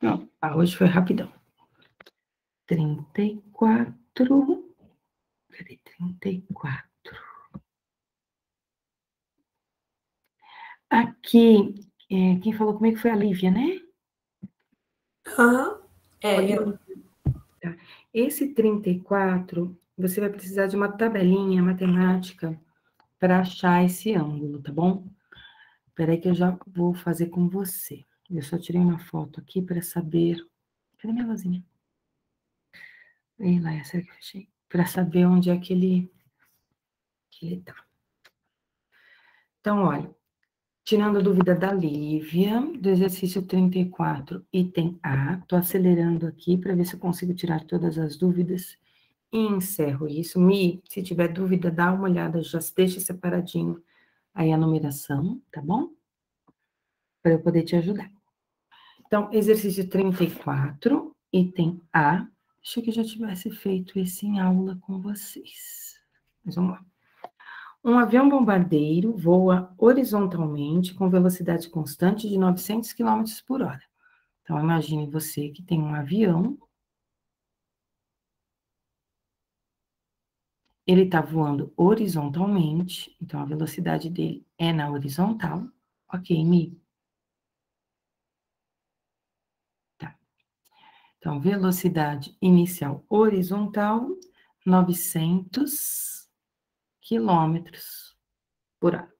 Não, hoje foi rapidão. 34. Cadê 34? Aqui, quem falou comigo foi a Lívia, né? Aham. Eu. Tá. Esse 34, você vai precisar de uma tabelinha matemática para achar esse ângulo, tá bom? Espera que eu já vou fazer com você. Eu só tirei uma foto aqui para saber... Cadê minha luzinha? Ei, lá, essa que eu achei. Para saber onde é que ele tá. Então, olha, tirando a dúvida da Lívia, do exercício 34, item A, estou acelerando aqui para ver se eu consigo tirar todas as dúvidas e encerro isso. Se tiver dúvida, dá uma olhada, já deixa separadinho aí a numeração, tá bom? Para eu poder te ajudar. Então, exercício 34, item A. Achei que eu já tivesse feito isso em aula com vocês. Mas vamos lá. Um avião bombardeiro voa horizontalmente com velocidade constante de 900 km por hora. Então, imagine você que tem um avião. Ele está voando horizontalmente, então a velocidade dele é na horizontal. Ok, Mi? Tá. Então, velocidade inicial horizontal, 900 quilômetros por hora.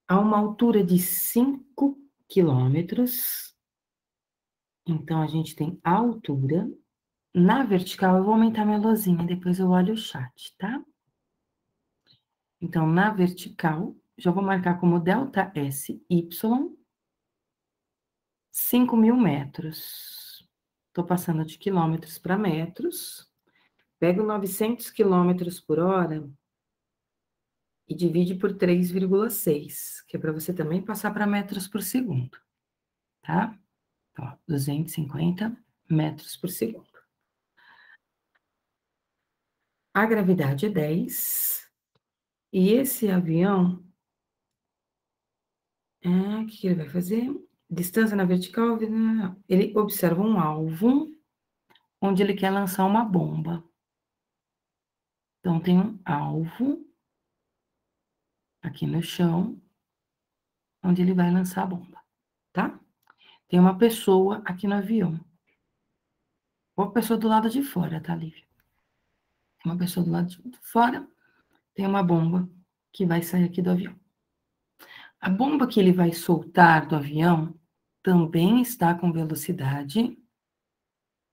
A uma altura de 5 quilômetros, então a gente tem a altura. Na vertical, eu vou aumentar minha luzinha, depois eu olho o chat, tá? Então, na vertical, já vou marcar como delta SY, 5.000 metros. Estou passando de quilômetros para metros. Pego 900 quilômetros por hora e divide por 3,6, que é para você também passar para metros por segundo, tá? Ó, 250 metros por segundo. A gravidade é 10. E esse avião, o que ele vai fazer? Distância na vertical, ele observa um alvo onde ele quer lançar uma bomba. Então, tem um alvo aqui no chão, onde ele vai lançar a bomba, tá? Tem uma pessoa aqui no avião. Ou pessoa do lado de fora, tá, Lívia? Uma pessoa do lado de fora, tem uma bomba que vai sair aqui do avião. A bomba que ele vai soltar do avião também está com velocidade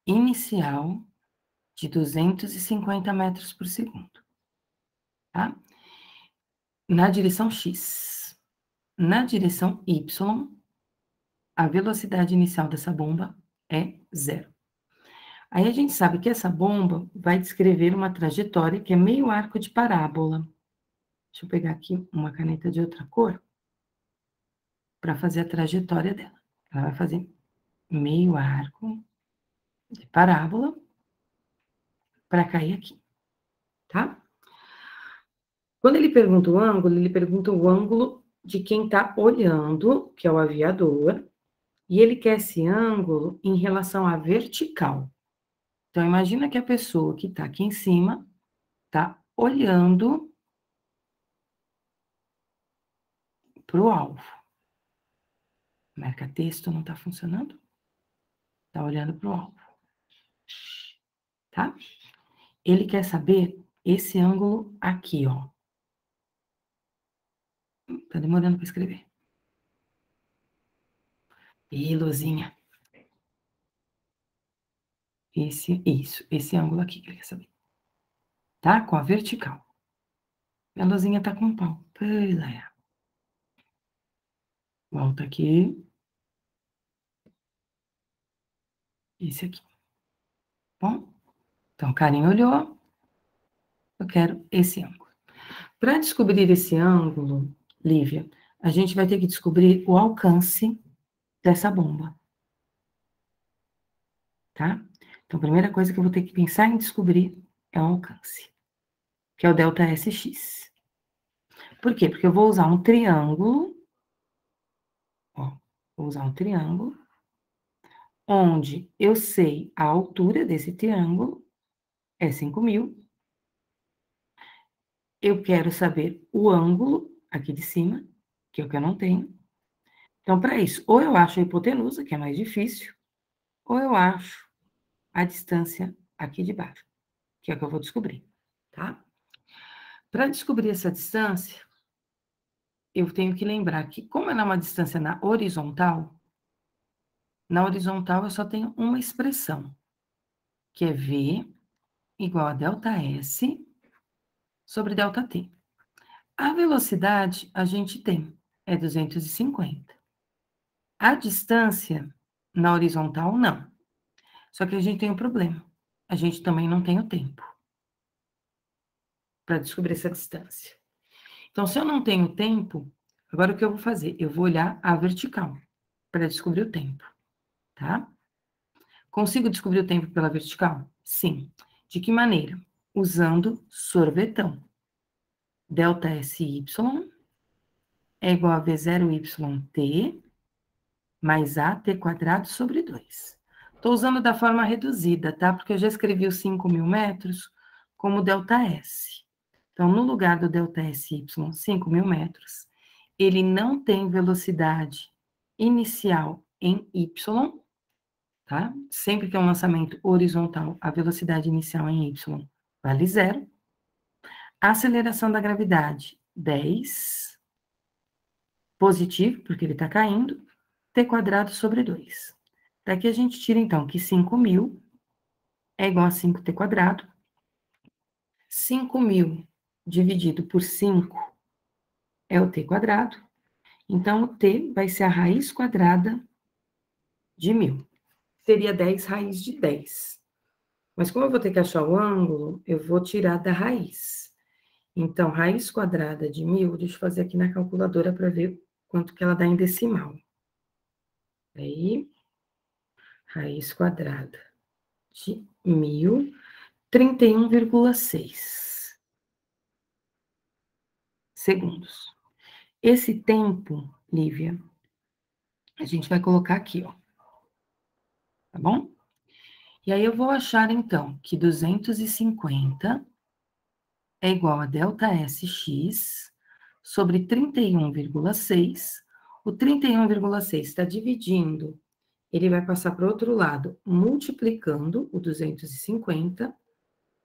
inicial de 250 metros por segundo, tá? Na direção X. Na direção Y, a velocidade inicial dessa bomba é 0. Aí a gente sabe que essa bomba vai descrever uma trajetória que é meio arco de parábola. Deixa eu pegar aqui uma caneta de outra cor para fazer a trajetória dela. Ela vai fazer meio arco de parábola para cair aqui, tá? Quando ele pergunta o ângulo, ele pergunta o ângulo de quem está olhando, que é o aviador, e ele quer esse ângulo em relação à vertical. Então, imagina que a pessoa que está aqui em cima está olhando para o alvo. Marca-texto não está funcionando? Está olhando para o alvo. Tá? Ele quer saber esse ângulo aqui, ó. Tá demorando para escrever. Ih, luzinha. Esse ângulo aqui que ele quer saber. Tá? Com a vertical. Minha luzinha tá com pau. Pois é. Volta aqui. Esse aqui. Bom? Então, o carinha olhou. Eu quero esse ângulo. Para descobrir esse ângulo, Lívia, a gente vai ter que descobrir o alcance dessa bomba. Tá? Então, a primeira coisa que eu vou ter que pensar em descobrir é o alcance, que é o delta SX. Por quê? Porque eu vou usar um triângulo, ó, vou usar um triângulo onde eu sei a altura desse triângulo, é 5.000. Eu quero saber o ângulo aqui de cima, que é o que eu não tenho. Então, para isso, ou eu acho a hipotenusa, que é mais difícil, ou eu acho a distância aqui de baixo, que é o que eu vou descobrir, tá? Para descobrir essa distância, eu tenho que lembrar que, como ela é uma distância na horizontal eu só tenho uma expressão, que é V igual a ΔS sobre ΔT. A velocidade a gente tem, é 250. A distância na horizontal, não. Só que a gente tem um problema. A gente também não tem o tempo para descobrir essa distância. Então, se eu não tenho tempo, agora o que eu vou fazer? Eu vou olhar a vertical para descobrir o tempo, tá? Consigo descobrir o tempo pela vertical? Sim. De que maneira? Usando sorvetão. ΔSY é igual a V0YT mais AT² sobre 2. Estou usando da forma reduzida, tá? Porque eu já escrevi os 5.000 metros como ΔS. Então, no lugar do ΔSY, 5.000 metros, ele não tem velocidade inicial em Y, tá? Sempre que é um lançamento horizontal, a velocidade inicial em Y vale 0. A aceleração da gravidade, 10. Positivo, porque ele está caindo. T² sobre 2. Daqui a gente tira, então, que 5.000 é igual a 5T². 5.000 dividido por 5 é o T². Então, o T vai ser a raiz quadrada de 1.000. Seria 10 raiz de 10. Mas como eu vou ter que achar o ângulo, eu vou tirar da raiz. Então, raiz quadrada de 1.000, deixa eu fazer aqui na calculadora para ver quanto que ela dá em decimal. Aí, raiz quadrada de 1.000, 31,6 segundos. Esse tempo, Lívia, a gente vai colocar aqui, ó. Tá bom? E aí eu vou achar, então, que 250 é igual a ΔSx sobre 31,6. O 31,6 está dividindo, ele vai passar para o outro lado, multiplicando o 250,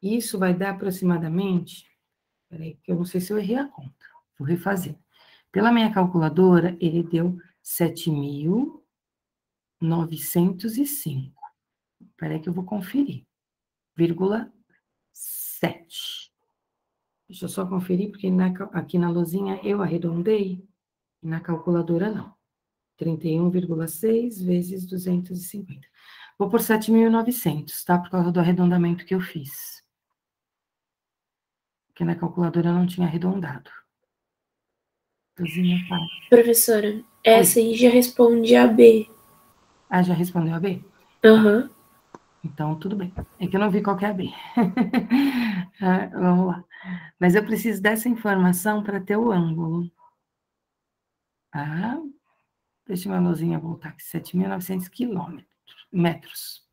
e isso vai dar aproximadamente, peraí, que eu não sei se eu errei a conta, vou refazer. Pela minha calculadora, ele deu 7.905. Peraí que eu vou conferir. 7. Deixa eu só conferir, porque aqui na luzinha eu arredondei, e na calculadora não. 31,6 vezes 250. Vou por 7.900, tá? Por causa do arredondamento que eu fiz. Porque na calculadora eu não tinha arredondado. Luzinha, tá. Professora, essa aí já responde a B. Ah, já respondeu a B? Aham. Tá. Então, tudo bem. É que eu não vi qual que é a B. Vamos lá. Mas eu preciso dessa informação para ter o ângulo. Tá? Deixa minha luzinha voltar aqui. 7.900 metros.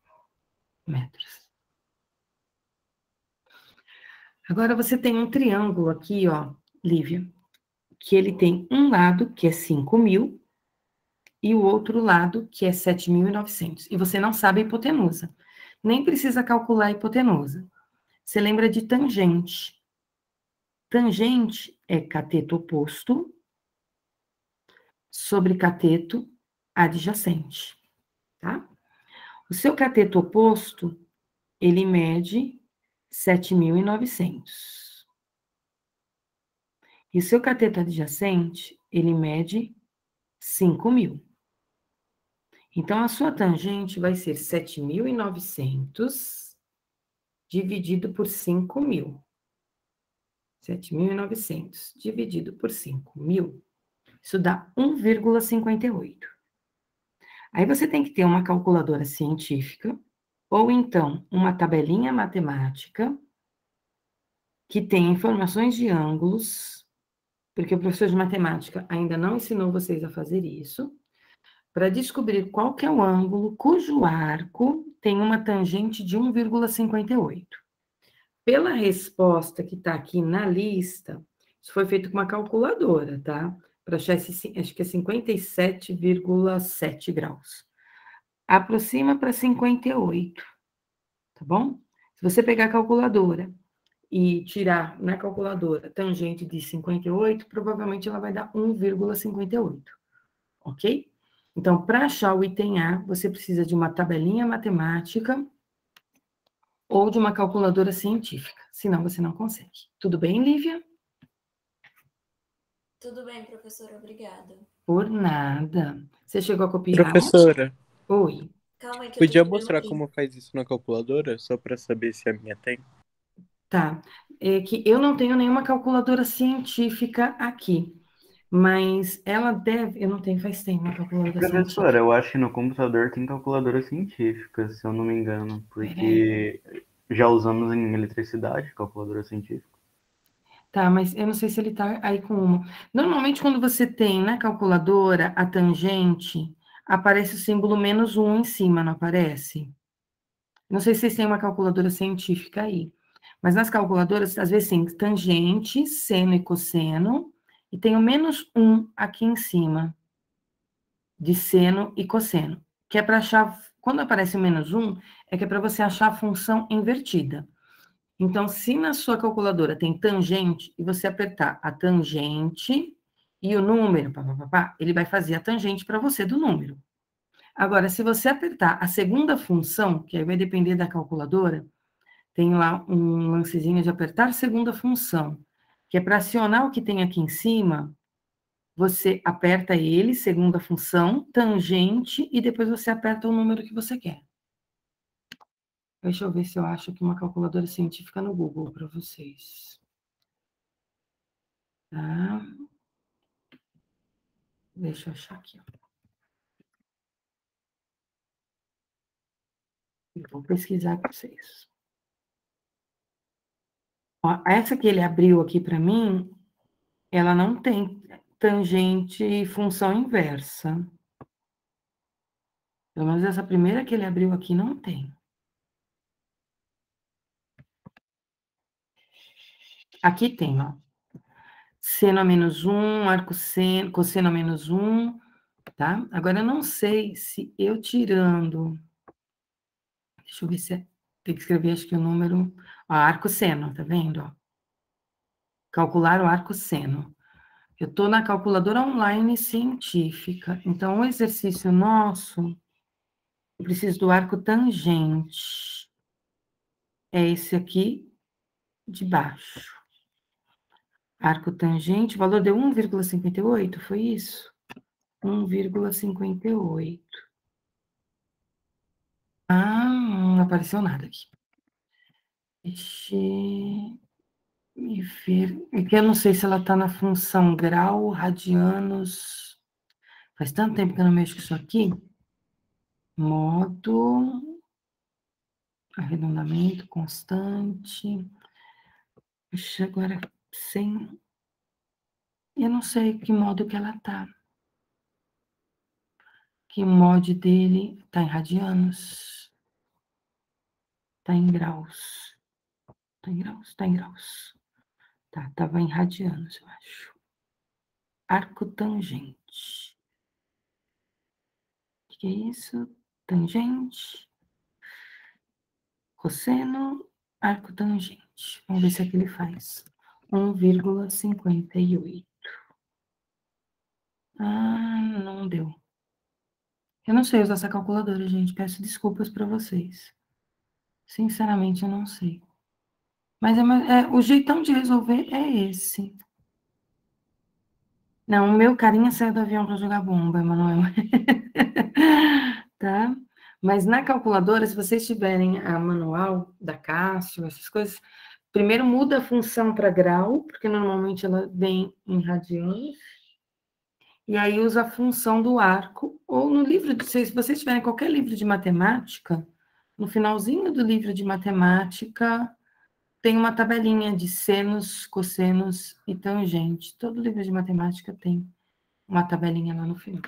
Agora, você tem um triângulo aqui, ó, Lívia, que ele tem um lado, que é 5.000, e o outro lado, que é 7.900. E você não sabe a hipotenusa. Nem precisa calcular a hipotenusa. Você lembra de tangente. Tangente é cateto oposto sobre cateto adjacente, tá? O seu cateto oposto, ele mede 7.900. E o seu cateto adjacente, ele mede 5.000. Então, a sua tangente vai ser 7.900 dividido por 5.000. 7.900 dividido por 5.000, isso dá 1,58. Aí você tem que ter uma calculadora científica, ou então uma tabelinha matemática, que tem informações de ângulos, porque o professor de matemática ainda não ensinou vocês a fazer isso, para descobrir qual que é o ângulo cujo arco tem uma tangente de 1,58. Pela resposta que está aqui na lista, isso foi feito com uma calculadora, tá? Para achar esse, acho que é 57,7 graus. Aproxima para 58, tá bom? Se você pegar a calculadora e tirar na calculadora tangente de 58, provavelmente ela vai dar 1,58, ok? Então, para achar o item A, você precisa de uma tabelinha matemática ou de uma calculadora científica, senão você não consegue. Tudo bem, Lívia? Tudo bem, professora, obrigada. Por nada. Você chegou a copiar? Professora, Oi. Calma aí que eu podia tô mostrar aqui. como faz isso na calculadora, só para saber se a minha tem? Tá. É que eu não tenho nenhuma calculadora científica aqui, mas ela deve. Eu não tenho, faz tempo uma calculadora científica. Professora, eu acho que no computador tem calculadora científica, se eu não me engano, porque já usamos em eletricidade calculadora científica. Tá, mas eu não sei se ele tá aí com uma. Normalmente, quando você tem na calculadora a tangente, aparece o símbolo -1 em cima, não aparece? Não sei se vocês têm uma calculadora científica aí, mas nas calculadoras, às vezes tem tangente, seno e cosseno, e tem o -1 aqui em cima, de seno e cosseno, que é para achar, quando aparece o -1, é que é para você achar a função invertida. Então, se na sua calculadora tem tangente, e você apertar a tangente e o número, ele vai fazer a tangente para você do número. Agora, se você apertar a segunda função, que aí vai depender da calculadora, tem lá um lancezinho de apertar segunda função, que é para acionar o que tem aqui em cima, você aperta ele, segunda função, tangente, e depois você aperta o número que você quer. Deixa eu ver se eu acho aqui uma calculadora científica no Google para vocês. Tá? Deixa eu achar aqui. Eu vou pesquisar para vocês. Ó, essa que ele abriu aqui para mim, ela não tem tangente e função inversa. Pelo menos essa primeira que ele abriu aqui não tem. Aqui tem, ó. Seno a -1, arco seno, cosseno a -1, tá? Agora, eu não sei se eu tirando... Deixa eu ver se tem que escrever, acho que o número... Ó, arco seno, tá vendo? Ó. Calcular o arco seno. Eu estou na calculadora online científica. Então, o exercício nosso, eu preciso do arco tangente. É esse aqui de baixo. Arco tangente, o valor deu 1,58, foi isso? 1,58. Ah, não apareceu nada aqui. Deixa eu ver. É que eu não sei se ela está na função grau, radianos. Faz tanto tempo que eu não mexo com isso aqui. Modo. Arredondamento constante. Puxa, agora sem. Eu não sei que modo que ela tá. Que mod dele tá em radianos. Tá em graus. Tá em graus, tá em graus. Tá, tava em radianos, eu acho. Arco tangente. O que é isso? Tangente. Cosseno, arco tangente. Vamos ver se aqui ele faz. 1,58. Ah, não deu. Eu não sei usar essa calculadora, gente. Peço desculpas para vocês. Sinceramente, eu não sei. Mas o jeitão de resolver é esse. Não, o meu carinha saiu do avião para jogar bomba, Emanuel. Tá? Mas na calculadora, se vocês tiverem a manual da Cássio, essas coisas, primeiro muda a função para grau, porque normalmente ela vem em radianos. E aí usa a função do arco, ou no livro de vocês, se vocês tiverem qualquer livro de matemática, no finalzinho do livro de matemática, tem uma tabelinha de senos, cossenos e tangente. Todo livro de matemática tem uma tabelinha lá no final.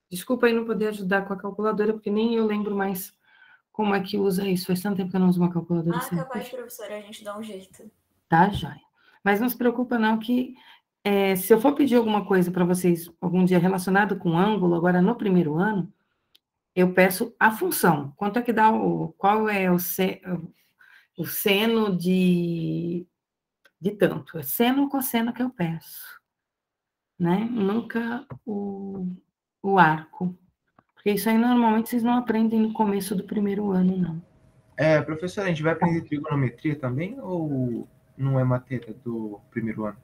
Desculpa aí não poder ajudar com a calculadora, porque nem eu lembro mais como é que usa isso. Faz tanto tempo que eu não uso uma calculadora assim. Capaz, professora, a gente dá um jeito. Tá, joia. Mas não se preocupa não que se eu for pedir alguma coisa para vocês algum dia relacionado com ângulo, agora no primeiro ano, eu peço a função. Quanto é que dá qual é o seno de tanto? É seno ou cosseno que eu peço, né? Nunca o arco. Porque isso aí normalmente vocês não aprendem no começo do primeiro ano, não. Professora, a gente vai aprender trigonometria também ou não é matéria do primeiro ano?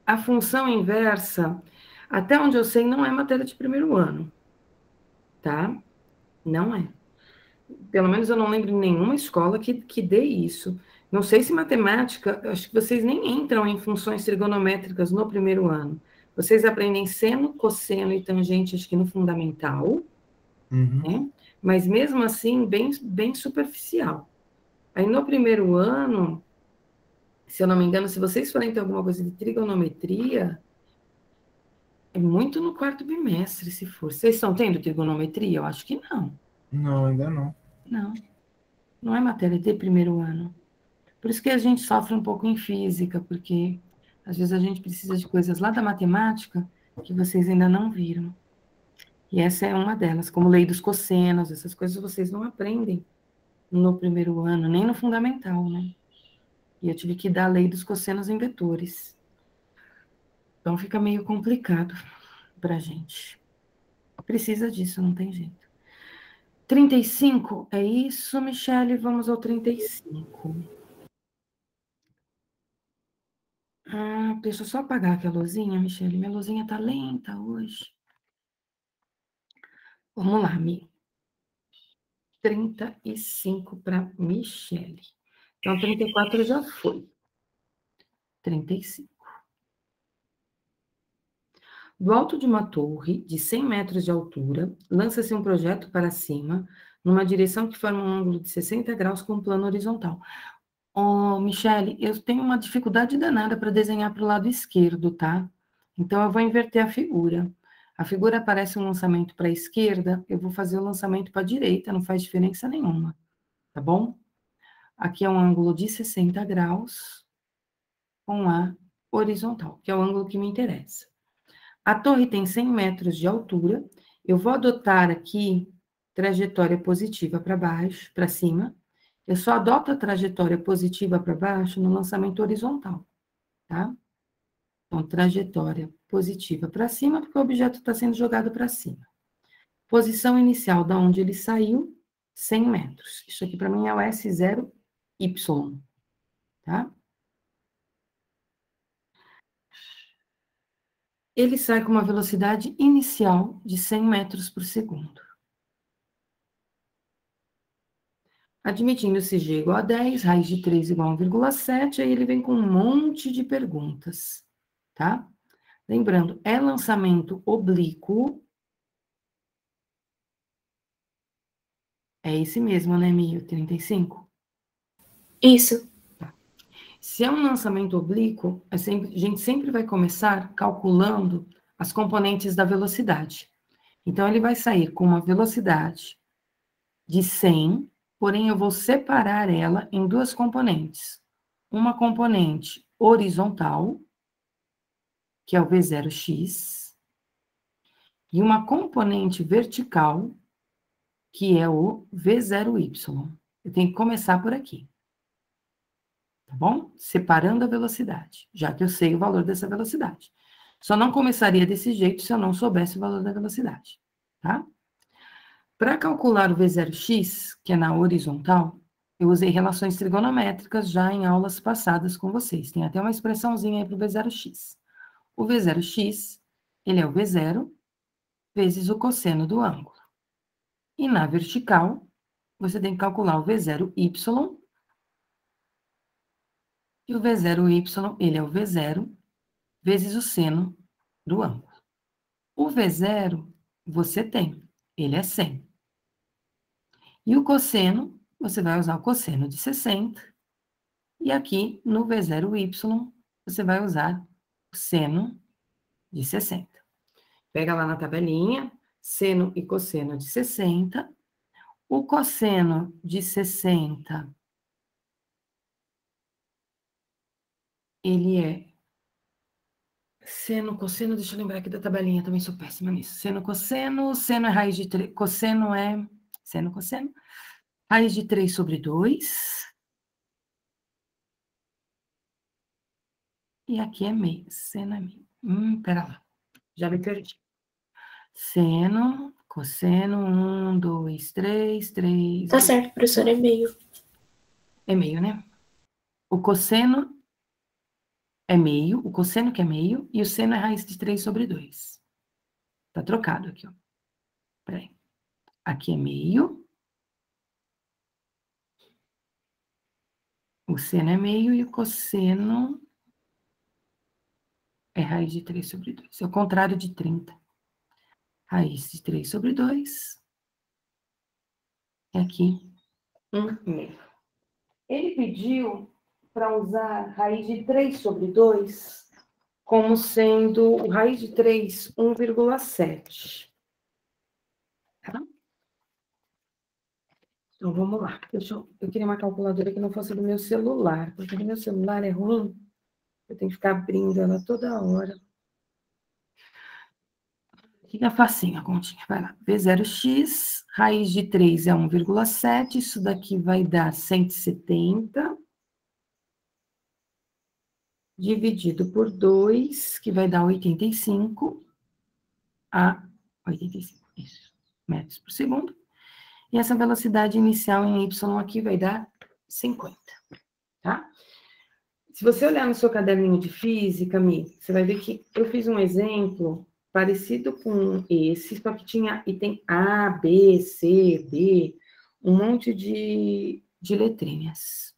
A função inversa, até onde eu sei, não é matéria de primeiro ano, tá? Não é. Pelo menos eu não lembro de nenhuma escola que dê isso. Não sei se matemática, acho que vocês nem entram em funções trigonométricas no primeiro ano. Vocês aprendem seno, cosseno e tangente, acho que no fundamental, né? Mas mesmo assim, bem superficial. Aí no primeiro ano, se eu não me engano, se vocês forem ter alguma coisa de trigonometria, é muito no quarto bimestre, se for. Vocês estão tendo trigonometria? Eu acho que não. Não, ainda não. Não é matéria de primeiro ano. Por isso que a gente sofre um pouco em física, porque às vezes a gente precisa de coisas lá da matemática que vocês ainda não viram. E essa é uma delas, como lei dos cossenos, essas coisas vocês não aprendem no primeiro ano, nem no fundamental, né? E eu tive que dar a lei dos cossenos em vetores. Então fica meio complicado pra gente. Precisa disso, não tem jeito. 35, é isso, Michele? Vamos ao 35. Deixa eu só apagar aqui a luzinha, Michele. Minha luzinha tá lenta hoje. Vamos lá, Mi. 35 para Michele. Então, 34 já foi. 35. Do alto de uma torre de 100 metros de altura, lança-se um projeto para cima, numa direção que forma um ângulo de 60 graus com um plano horizontal. Michele, eu tenho uma dificuldade danada para desenhar para o lado esquerdo, tá? Então, eu vou inverter a figura. A figura aparece um lançamento para a esquerda, eu vou fazer o lançamento para a direita, não faz diferença nenhuma, tá bom? Aqui é um ângulo de 60 graus com a horizontal, que é o ângulo que me interessa. A torre tem 100 metros de altura, eu vou adotar aqui trajetória positiva para baixo, para cima. Eu só adoto a trajetória positiva para baixo no lançamento horizontal, tá? Então, trajetória positiva para cima, porque o objeto está sendo jogado para cima. Posição inicial da onde ele saiu, 100 metros. Isso aqui para mim é o S0Y, tá? Ele sai com uma velocidade inicial de 100 metros por segundo. Admitindo-se G igual a 10, raiz de 3 igual a 1,7, aí ele vem com um monte de perguntas, tá? Lembrando, é lançamento oblíquo. É esse mesmo, né, Mi? 35? Isso. Se é um lançamento oblíquo, a gente sempre vai começar calculando as componentes da velocidade. Então, ele vai sair com uma velocidade de 100, porém eu vou separar ela em duas componentes. Uma componente horizontal, que é o V0x, e uma componente vertical, que é o V0y. Eu tenho que começar por aqui. Tá bom? Separando a velocidade, já que eu sei o valor dessa velocidade. Só não começaria desse jeito se eu não soubesse o valor da velocidade, tá? Para calcular o V0x, que é na horizontal, eu usei relações trigonométricas já em aulas passadas com vocês. Tem até uma expressãozinha aí para o V0x. O V0x, ele é o V0 vezes o cosseno do ângulo. E na vertical, você tem que calcular o V0y, e o V0y, ele é o V0 vezes o seno do ângulo. O V0, você tem, ele é 100. E o cosseno, você vai usar o cosseno de 60. E aqui, no V0y, você vai usar o seno de 60. Pega lá na tabelinha, seno e cosseno de 60. O cosseno de 60, ele é seno, cosseno, deixa eu lembrar aqui da tabelinha, também sou péssima nisso. Seno, cosseno, seno é raiz de 3, cosseno é seno, cosseno, raiz de 3 sobre 2. E aqui é meio, seno é meio. Pera lá, já me perdi. Seno, cosseno, 1, 2, 3, 3. Tá certo, professor, é meio. É meio, né? O cosseno é meio, o cosseno que é meio, e o seno é raiz de 3 sobre 2. Tá trocado aqui, ó. Peraí. Aqui é meio. O seno é meio e o cosseno é raiz de 3 sobre 2. É o contrário de 30. Raiz de 3 sobre 2. É aqui, 1 meio. Ele pediu para usar raiz de 3 sobre 2 como sendo o raiz de 3, 1,7. Tá? Então, vamos lá. Eu queria uma calculadora que não fosse do meu celular, porque do meu celular é ruim. Eu tenho que ficar abrindo ela toda hora. Fica facinho a continha. Vai lá. V0x, raiz de 3 é 1,7. Isso daqui vai dar 170. Dividido por 2, que vai dar 85 isso, metros por segundo. E essa velocidade inicial em y aqui vai dar 50, tá? Se você olhar no seu caderninho de física, Mi, você vai ver que eu fiz um exemplo parecido com esse, só que tinha item A, B, C, D, um monte de letrinhas.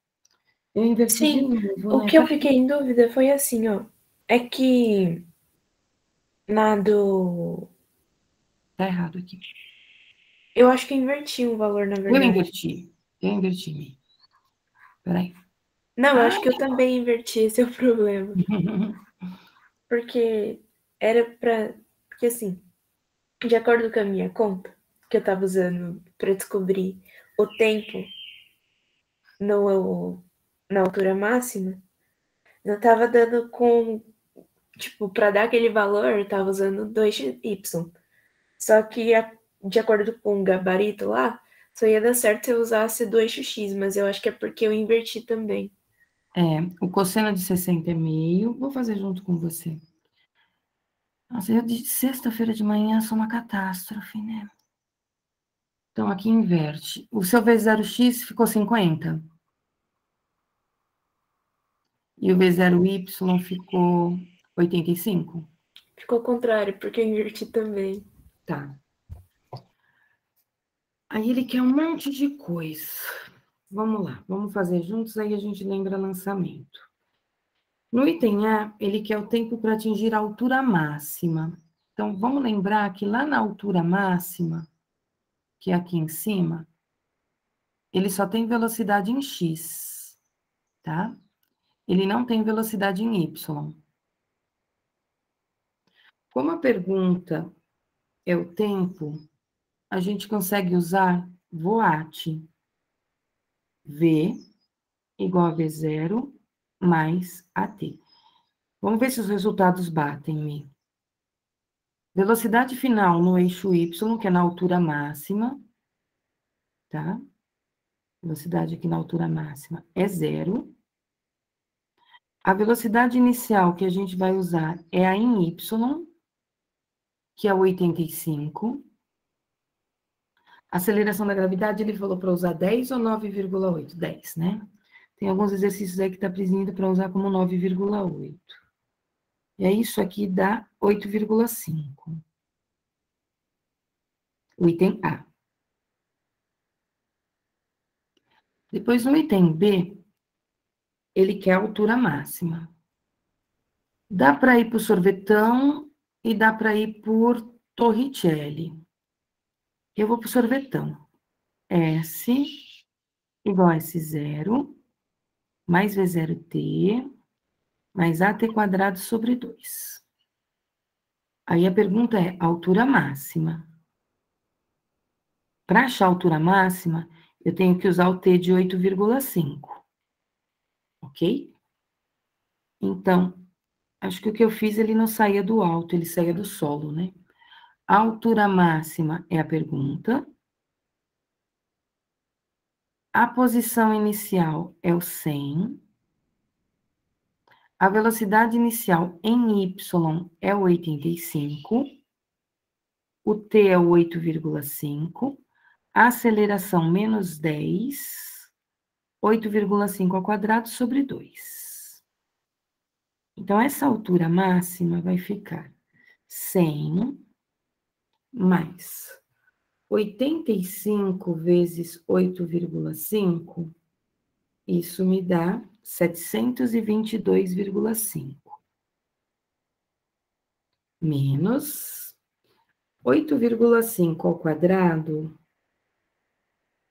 Eu inverti de Sim, novo, o né? que eu fiquei em dúvida foi assim, ó. É que na do... Tá errado aqui. Eu acho que eu inverti o valor, na Eu verdade. inverti, Mi. Peraí. Não, eu acho que eu também inverti, esse é o problema. Porque era pra... Porque assim, de acordo com a minha conta, que eu tava usando pra descobrir o tempo na altura máxima, eu tava dando com... Tipo, pra dar aquele valor, eu tava usando 2y. Só que, de acordo com o gabarito lá, só ia dar certo se eu usasse do eixo X, mas eu acho que é porque eu inverti também. O cosseno de 60 é meio. Vou fazer junto com você. Nossa, eu de sexta-feira de manhã sou uma catástrofe, né? Então, aqui inverte. O seu V0x ficou 50. E o V0y ficou 85. Ficou ao contrário, porque eu inverti também. Tá. Aí ele quer um monte de coisa. Vamos lá, vamos fazer juntos, aí a gente lembra lançamento. No item A, ele quer o tempo para atingir a altura máxima. Então, vamos lembrar que lá na altura máxima, que é aqui em cima, ele só tem velocidade em x, tá? Ele não tem velocidade em y. Como a pergunta é o tempo, a gente consegue usar VOAT. V igual a V0 mais AT. Vamos ver se os resultados batem. Velocidade final no eixo Y, que é na altura máxima, tá? Velocidade aqui na altura máxima é 0. A velocidade inicial que a gente vai usar é a em Y, que é 85. Aceleração da gravidade, ele falou para usar 10 ou 9,8? 10, né? Tem alguns exercícios aí que está pedindo para usar como 9,8. E aí, isso aqui dá 8,5. O item A. Depois, no item B, ele quer a altura máxima. Dá para ir por sorvetão e dá para ir por Torricelli. Eu vou para o sorvetão. S igual a S0, mais V0t, mais AT quadrado sobre 2. Aí a pergunta é, altura máxima. Para achar a altura máxima, eu tenho que usar o T de 8,5. Ok? Então, acho que o que eu fiz, ele não saía do alto, ele saía do solo, né? A altura máxima é a pergunta. A posição inicial é o 100. A velocidade inicial em y é o 85. O t é o 8,5. A aceleração menos 10. 8,5 ao quadrado sobre 2. Então, essa altura máxima vai ficar 100 mais 85 vezes 8,5, isso me dá 722,5. Menos 8,5 ao quadrado,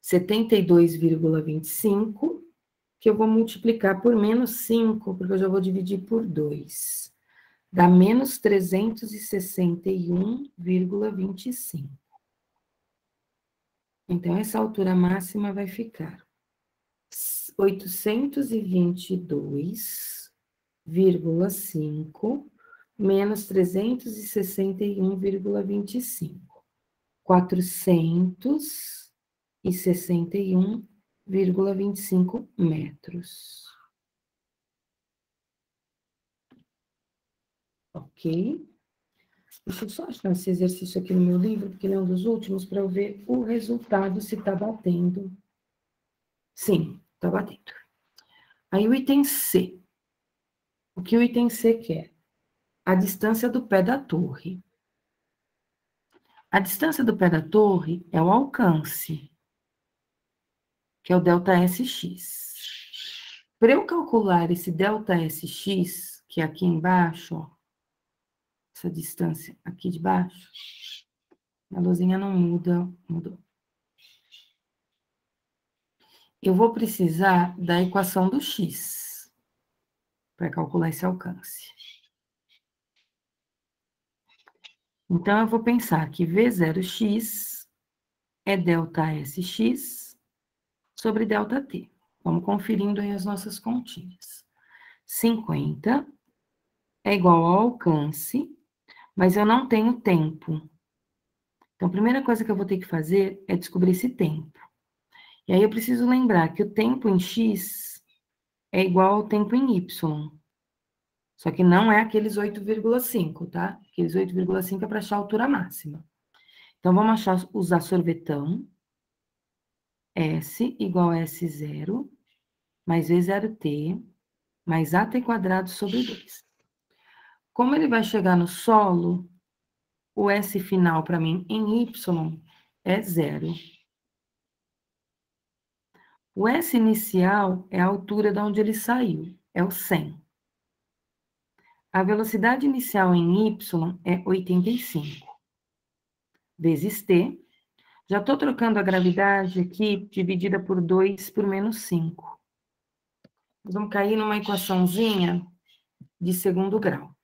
72,25, que eu vou multiplicar por menos 5, porque eu já vou dividir por 2. Dá menos 361,25. Então, essa altura máxima vai ficar 822,5 menos 361,25. 461,25 metros. Ok? Deixa eu só achar esse exercício aqui no meu livro, porque ele é um dos últimos, para eu ver o resultado, se está batendo. Sim, está batendo. Aí o item C. O que o item C quer? A distância do pé da torre. A distância do pé da torre é o alcance, que é o ΔSx. Para eu calcular esse ΔSx, que é aqui embaixo, ó, essa distância aqui de baixo, a luzinha não muda, mudou. Eu vou precisar da equação do x para calcular esse alcance. Então, eu vou pensar que V0x é ΔSx sobre ΔT. Vamos conferindo aí as nossas continhas. 50 é igual ao alcance, mas eu não tenho tempo. Então, a primeira coisa que eu vou ter que fazer é descobrir esse tempo. E aí eu preciso lembrar que o tempo em x é igual ao tempo em y. Só que não é aqueles 8,5, tá? Aqueles 8,5 é para achar a altura máxima. Então, vamos usar sorvetão. S igual a S0, mais V0t, mais AT quadrado sobre 2. Como ele vai chegar no solo, o S final para mim em Y é 0. O S inicial é a altura de onde ele saiu, é o 100. A velocidade inicial em Y é 85. Vezes T. Já estou trocando a gravidade aqui, dividida por 2 por menos 5. Nós vamos cair numa equaçãozinha de segundo grau.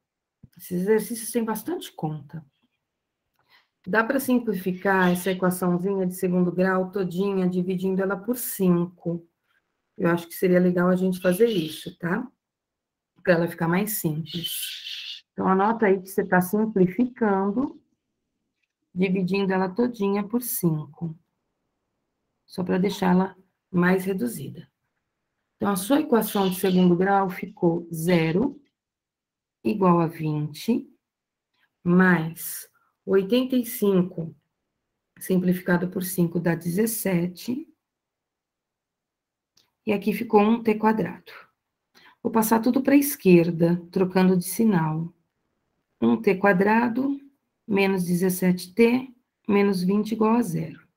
Esses exercícios têm bastante conta. Dá para simplificar essa equaçãozinha de segundo grau todinha, dividindo ela por 5. Eu acho que seria legal a gente fazer isso, tá? Para ela ficar mais simples. Então, anota aí que você está simplificando, dividindo ela todinha por 5. Só para deixá-la mais reduzida. Então, a sua equação de segundo grau ficou 0 igual a 20, mais 85 simplificado por 5 dá 17. E aqui ficou 1t quadrado. Vou passar tudo para a esquerda, trocando de sinal. 1t quadrado menos 17t menos 20 igual a 0.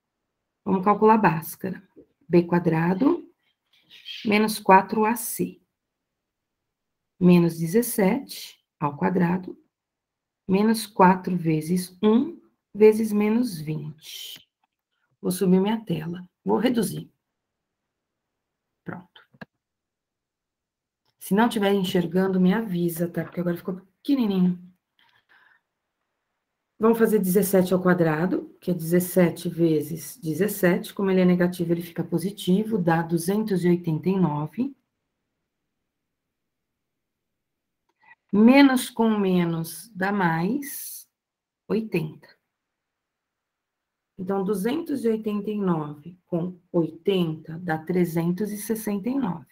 Vamos calcular Bhaskara. B quadrado menos 4ac. Menos 17 ao quadrado menos 4 vezes 1 vezes menos 20. Vou subir minha tela. Vou reduzir. Pronto. Se não estiver enxergando, me avisa, tá? Porque agora ficou pequenininho. Vamos fazer 17 ao quadrado, que é 17 vezes 17. Como ele é negativo, ele fica positivo, dá 289. Menos com menos dá mais 80. Então, 289 com 80 dá 369.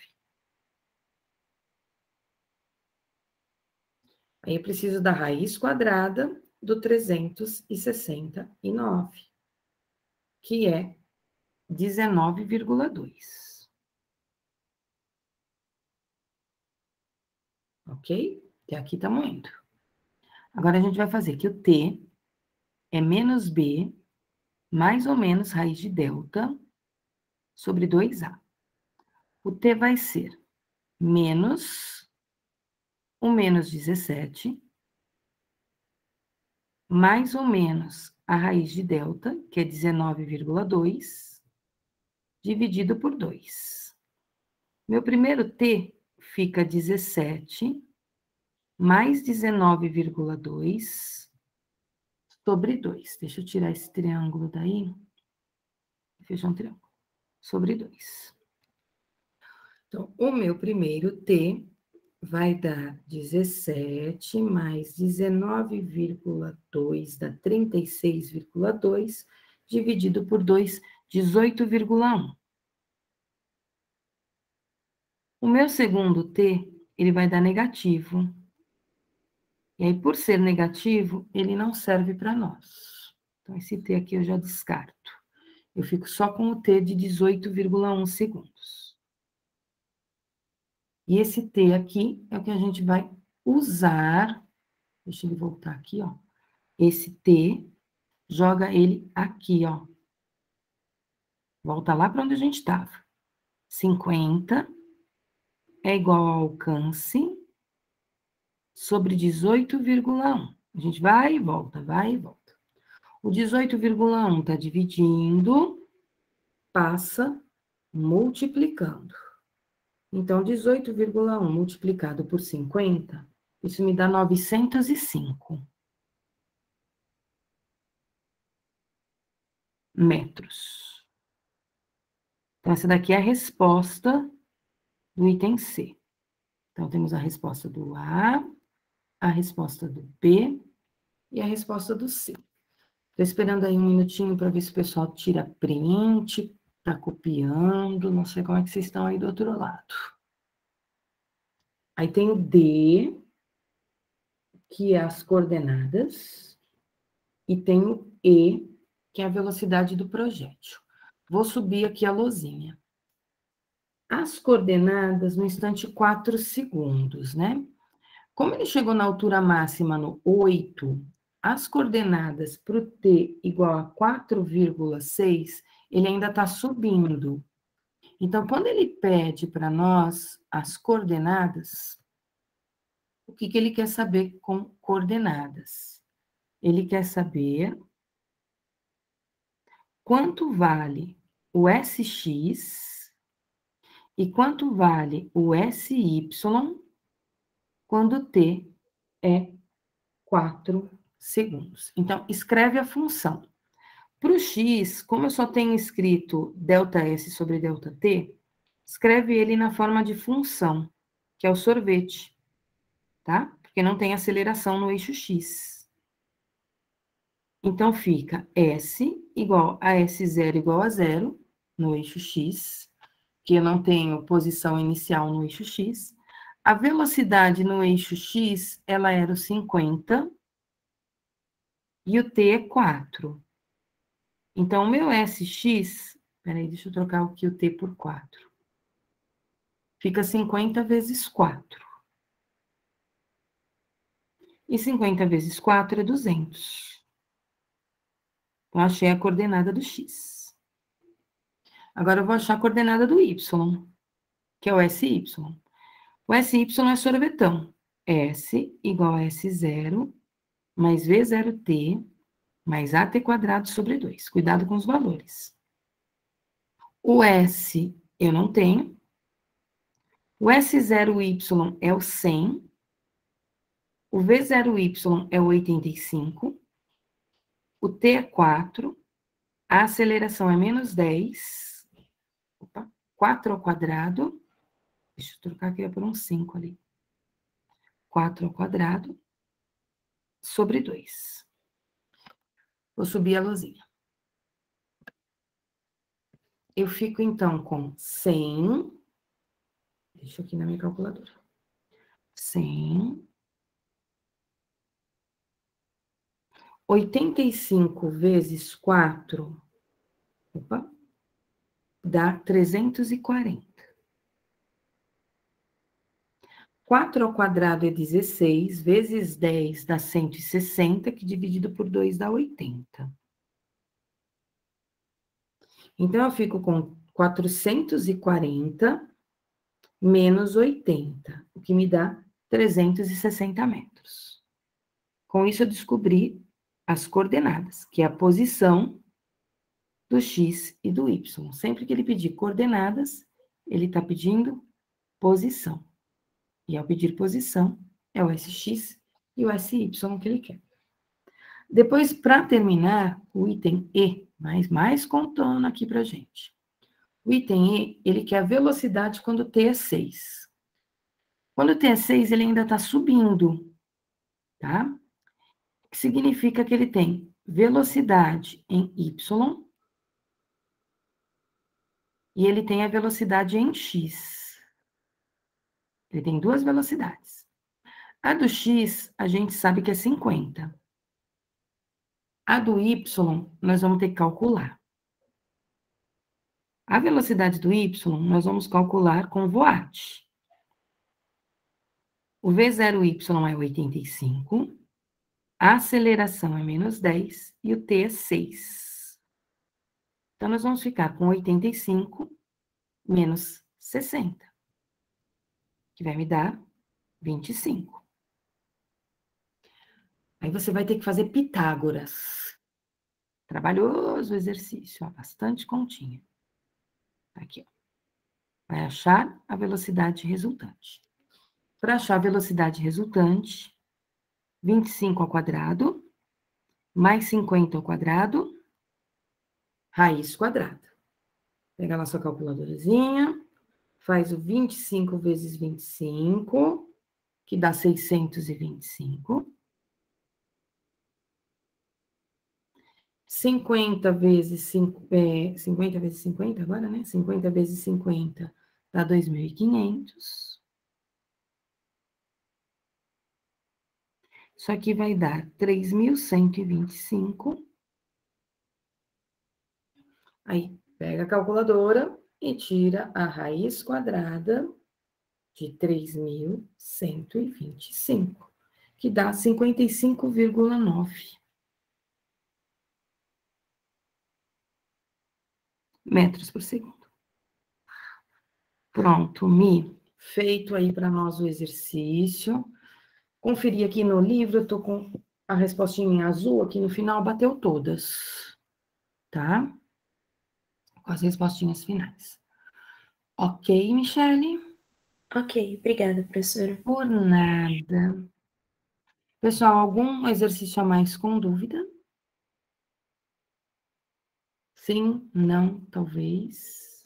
Aí eu preciso da raiz quadrada do 369, que é 19,2. Ok? Até aqui estamos indo. Agora, a gente vai fazer que o t é menos b, mais ou menos raiz de delta, sobre 2a. O t vai ser menos o menos 17, mais ou menos a raiz de delta, que é 19,2, dividido por 2. Meu primeiro t fica 17 mais 19,2 sobre 2. Deixa eu tirar esse triângulo daí. Fechar um triângulo. Sobre 2. Então, o meu primeiro t vai dar 17 mais 19,2 dá 36,2, dividido por 2, 18,1. O meu segundo t, ele vai dar negativo. E aí, por ser negativo, ele não serve para nós. Então, esse t aqui eu já descarto. Eu fico só com o t de 18,1 segundos. E esse t aqui é o que a gente vai usar. Deixa ele voltar aqui, ó. Esse t, joga ele aqui, ó. Volta lá para onde a gente estava. 50 é igual ao alcance sobre 18,1. A gente vai e volta, vai e volta. O 18,1 está dividindo, passa multiplicando. Então, 18,1 multiplicado por 50, isso me dá 905 metros. Então, essa daqui é a resposta do item C. Então, temos a resposta do A, a resposta do B e a resposta do C. Estou esperando aí um minutinho para ver se o pessoal tira print, está copiando, não sei como é que vocês estão aí do outro lado. Aí tem o D, que é as coordenadas, e tem o E, que é a velocidade do projétil. Vou subir aqui a lousinha. As coordenadas no instante 4 segundos, né? Como ele chegou na altura máxima no 8, as coordenadas para o t igual a 4,6, ele ainda está subindo. Então, quando ele pede para nós as coordenadas, o que ele quer saber com coordenadas? Ele quer saber quanto vale o SX e quanto vale o SY quando t é 4 segundos. Então, escreve a função. Para o x, como eu só tenho escrito ΔS sobre ΔT, escreve ele na forma de função, que é o sorvete, tá? Porque não tem aceleração no eixo x. Então, fica S igual a S0 igual a 0 no eixo x, que eu não tenho posição inicial no eixo x. A velocidade no eixo x, ela era o 50, e o t é 4. Então, o meu SX, peraí, deixa eu trocar aqui o t por 4. Fica 50 vezes 4. E 50 vezes 4 é 200. Então, achei a coordenada do x. Agora, eu vou achar a coordenada do y, que é o SY. O SY é sorvetão. S igual a S0 mais V0t mais AT quadrado sobre 2. Cuidado com os valores. O S eu não tenho. O S0Y é o 100. O V0Y é o 85. o t é 4, a aceleração é menos 10, 4 ao quadrado, deixa eu trocar aqui por um 5 ali, 4 ao quadrado, sobre 2. Vou subir a luzinha. Eu fico, então, com 100, deixa eu aqui na minha calculadora, 100, 85 vezes 4, dá 340. 4 ao quadrado é 16, vezes 10 dá 160, que dividido por 2 dá 80. Então, eu fico com 440 menos 80, o que me dá 360 metros. Com isso, eu descobri as coordenadas, que é a posição do x e do y. Sempre que ele pedir coordenadas, ele está pedindo posição. E ao pedir posição, é o SX e o SY que ele quer. Depois, para terminar, o item E, mais contando aqui para gente. O item E, ele quer a velocidade quando T é 6. Quando T é 6, ele ainda está subindo, tá? O que significa que ele tem velocidade em Y e ele tem a velocidade em X. Ele tem duas velocidades. A do X, a gente sabe que é 50. A do Y, nós vamos ter que calcular. A velocidade do Y, nós vamos calcular com voat. O V0Y é 85, a aceleração é menos 10 e o T é 6. Então, nós vamos ficar com 85 menos 60, que vai me dar 25. Aí você vai ter que fazer Pitágoras. Trabalhoso exercício, ó, bastante continha. Aqui, ó. Vai achar a velocidade resultante. Para achar a velocidade resultante, 25 ao quadrado, mais 50 ao quadrado, raiz quadrada. Pega lá sua calculadorazinha, faz o 25 vezes 25, que dá 625. 50 vezes 50 agora, né? 50 vezes 50 dá 2.500. Isso aqui vai dar 3.125. Aí, pega a calculadora e tira a raiz quadrada de 3.125, que dá 55,9 metros por segundo. Pronto, Mi. Feito aí para nós o exercício. Conferi aqui no livro, eu tô com a respostinha em azul, aqui no final bateu todas, tá? Com as respostinhas finais. Ok, Michele? Ok, obrigada, professora. Por nada. Pessoal, algum exercício a mais com dúvida? Sim, não, talvez.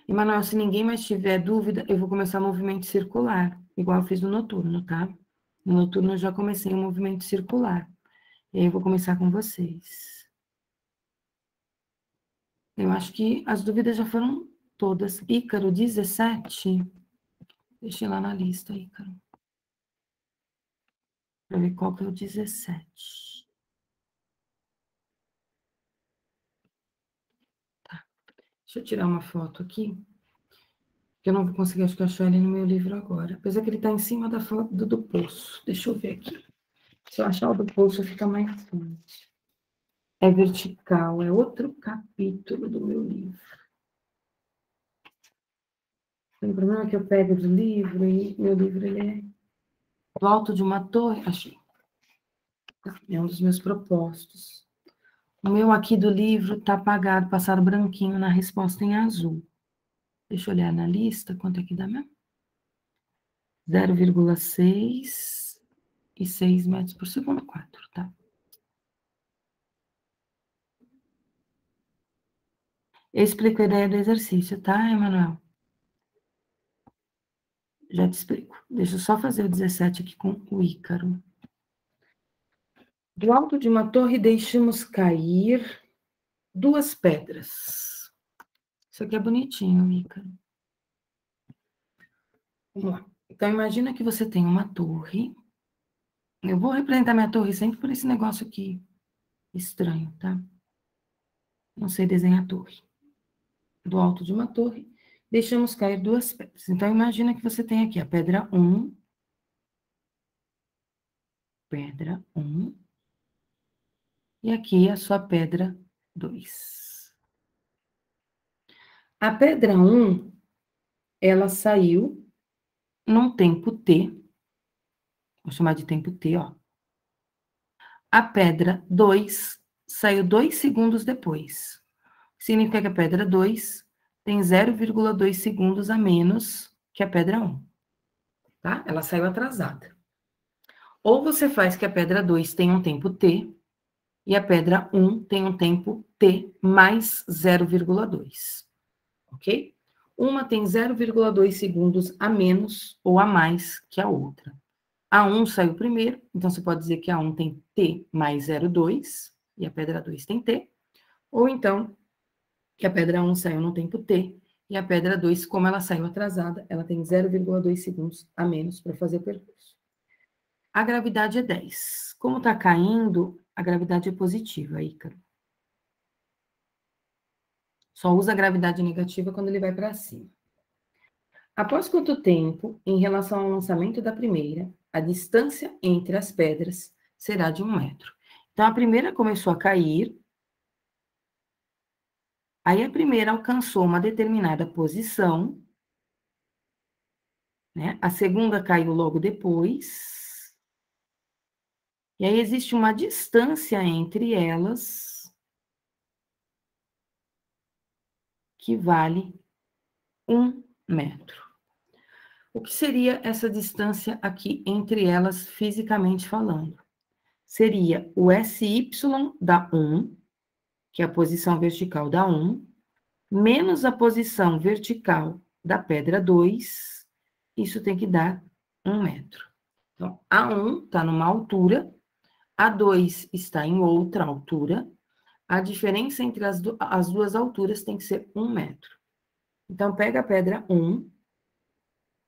Emanuel, se ninguém mais tiver dúvida, eu vou começar o movimento circular, igual eu fiz no noturno, tá? No noturno eu já comecei o movimento circular. E aí eu vou começar com vocês. Eu acho que as dúvidas já foram todas. Ícaro, 17. Deixa eu ir lá na lista, Ícaro. Para ver qual que é o 17. Tá. Deixa eu tirar uma foto aqui. Que eu não vou conseguir, acho que achar ele no meu livro agora. Apesar que ele está em cima da foto do poço. Deixa eu ver aqui. Se eu achar o do poço, fica mais fácil. É vertical, é outro capítulo do meu livro. O problema é que eu pego do livro e meu livro ele é do alto de uma torre. Achei. É um dos meus propostos. O meu aqui do livro está apagado, passaram branquinho na resposta em azul. Deixa eu olhar na lista, quanto é que dá mesmo? 0,6 e 6 metros por segundo, 4, tá? Eu explico a ideia do exercício, tá, Emanuel? Já te explico. Deixa eu só fazer o 17 aqui com o Ícaro. Do alto de uma torre deixamos cair 2 pedras. Isso aqui é bonitinho, Ícaro. Vamos lá. Então, imagina que você tem uma torre. Eu vou representar minha torre sempre por esse negócio aqui estranho, tá? Não sei desenhar torre. Do alto de uma torre, deixamos cair 2 pedras. Então, imagina que você tem aqui a pedra 1. Pedra 1. E aqui a sua pedra 2. A pedra 1, ela saiu num tempo t. Vou chamar de tempo t, ó. A pedra 2 saiu 2 segundos depois. Significa que a pedra 2 tem 0,2 segundos a menos que a pedra 1. Tá? Ela saiu atrasada. Ou você faz que a pedra 2 tem um tempo t, e a pedra 1 tem um tempo t mais 0,2. Ok? Uma tem 0,2 segundos a menos ou a mais que a outra. A 1 saiu primeiro, então você pode dizer que a 1 tem t mais 0,2, e a pedra 2 tem t. Ou então, que a pedra 1 saiu no tempo t, e a pedra 2, como ela saiu atrasada, ela tem 0,2 segundos a menos para fazer o percurso. A gravidade é 10. Como está caindo, a gravidade é positiva, Ícaro. Só usa a gravidade negativa quando ele vai para cima. Após quanto tempo, em relação ao lançamento da primeira, a distância entre as pedras será de 1 metro. Então, a primeira começou a cair, aí a primeira alcançou uma determinada posição, né? A segunda caiu logo depois, e aí existe uma distância entre elas que vale 1 metro. O que seria essa distância aqui entre elas, fisicamente falando? Seria o SY da 1, que é a posição vertical da 1, menos a posição vertical da pedra 2, isso tem que dar 1 metro. Então, a 1 está numa altura, a 2 está em outra altura, a diferença entre as duas alturas tem que ser 1 metro. Então, pega a pedra 1,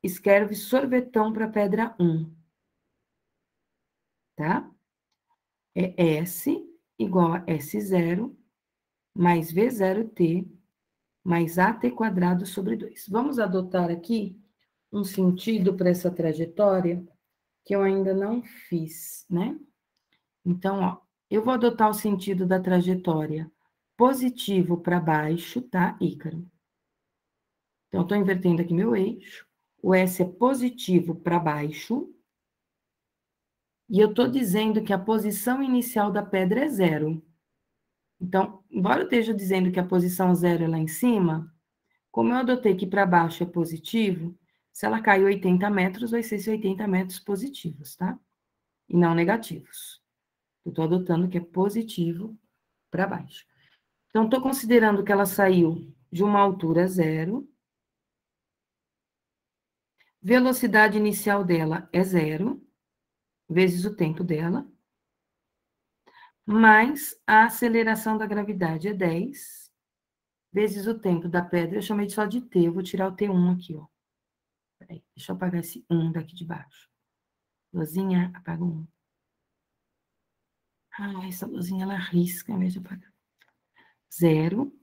escreve sorvetão para a pedra 1, tá? É S igual a S0 mais V0t mais AT quadrado sobre 2. Vamos adotar aqui um sentido para essa trajetória que eu ainda não fiz, né? Então, ó, eu vou adotar o sentido da trajetória positivo para baixo, tá, Ícaro? Então, eu estou invertendo aqui meu eixo. O S é positivo para baixo. E eu estou dizendo que a posição inicial da pedra é 0. Então, embora eu esteja dizendo que a posição 0 é lá em cima, como eu adotei que para baixo é positivo, se ela cair 80 metros, vai ser 80 metros positivos, tá? E não negativos. Eu estou adotando que é positivo para baixo. Então, estou considerando que ela saiu de uma altura 0. Velocidade inicial dela é 0, vezes o tempo dela. Mais a aceleração da gravidade é 10, vezes o tempo da pedra. Eu chamei só de T, eu vou tirar o T1 aqui, ó. Peraí, deixa eu apagar esse 1 daqui de baixo. Luzinha, apaga o 1. Ah, essa luzinha, ela risca ao invés de apagar. 0.